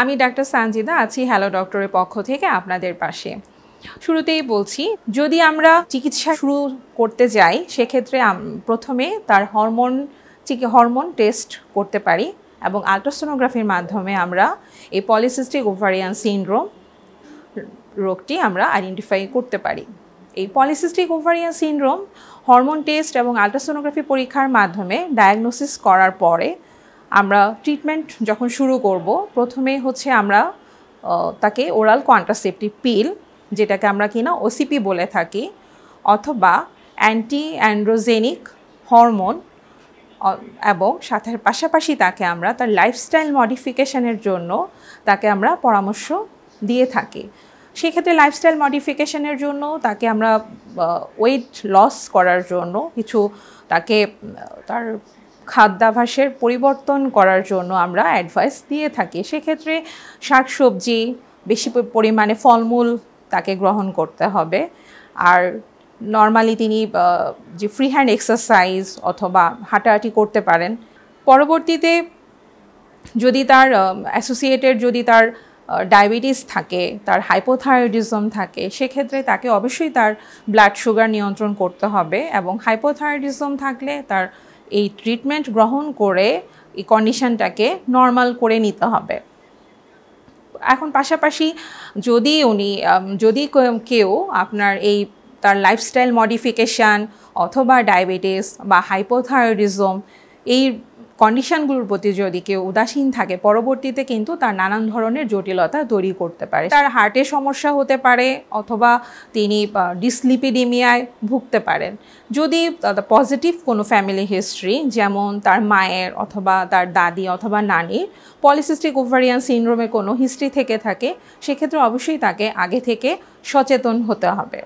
আমি ডাক্তার সানজিদা আছি হ্যালো ডক্টরের পক্ষ থেকে আপনাদের পাশে। শুরুতেই বলছি, যদি আমরা চিকিৎসা শুরু করতে যাই সেক্ষেত্রে প্রথমে তার হরমোন টেস্ট করতে পারি এবং আল্ট্রাসোনোগ্রাফির মাধ্যমে আমরা এই পলিসিস্টিক ওভারিয়ান সিনড্রোম রোগটি আমরা আইডেন্টিফাই করতে পারি। এই polycystic ovarian syndrome hormone test এবং আল্ট্রাসোনোগ্রাফি পরীক্ষার মাধ্যমে ডায়াগনোসিস করার পরে আমরা ট্রিটমেন্ট যখন শুরু করব, প্রথমেই হচ্ছে আমরা তাকে ওরাল কন্ট্রাসেপটিভ পিল, যেটাকে আমরা কিনা ওসিপি বলে থাকি, অথবা অ্যান্টি অ্যান্ড্রোজেনিক হরমোন এবং সাথে পাশাপাশি তাকে আমরা তার লাইফস্টাইল মডিফিকেশনের জন্য তাকে আমরা পরামর্শ দিয়ে থাকি। সেক্ষেত্রে লাইফস্টাইল মডিফিকেশনের জন্য তাকে আমরা ওয়েট লস করার জন্য কিছু তাকে তার খাদ্যাভ্যাসের পরিবর্তন করার জন্য আমরা অ্যাডভাইস দিয়ে থাকি। সেক্ষেত্রে শাকসবজি, বেশি পরিমাণে ফলমূল তাকে গ্রহণ করতে হবে। আর নর্মালি তিনি যে ফ্রি হ্যান্ড এক্সারসাইজ অথবা হাঁটাহাঁটি করতে পারেন। পরবর্তীতে যদি তার অ্যাসোসিয়েটেড যদি তার ডায়াবেটিস থাকে, তার হাইপোথাইরয়েডিজম থাকে, সেক্ষেত্রে তাকে অবশ্যই তার ব্লাড সুগার নিয়ন্ত্রণ করতে হবে এবং হাইপোথাইরয়েডিজম থাকলে তার এই ট্রিটমেন্ট গ্রহণ করে এই কন্ডিশনটাকে নর্মাল করে নিতে হবে। এখন পাশাপাশি যদি কেউ আপনার এই তার লাইফস্টাইল মডিফিকেশান অথবা ডায়াবেটিস বা হাইপোথাইরয়েডিজম এই কন্ডিশনগুলোর প্রতি যদি কেউ উদাসীন থাকে, পরবর্তীতে কিন্তু তার নানান ধরনের জটিলতা তৈরি করতে পারে। তার হার্টের সমস্যা হতে পারে অথবা তিনি ডিসলিপিডিমিয়ায় ভুগতে পারেন। যদি পজিটিভ কোনো ফ্যামিলি হিস্ট্রি, যেমন তার মায়ের অথবা তার দাদি অথবা নানির পলিসিস্টিক ওভারিয়ান সিনড্রোমের কোনো হিস্ট্রি থেকে থাকে, সেক্ষেত্রে অবশ্যই তাকে আগে থেকে সচেতন হতে হবে।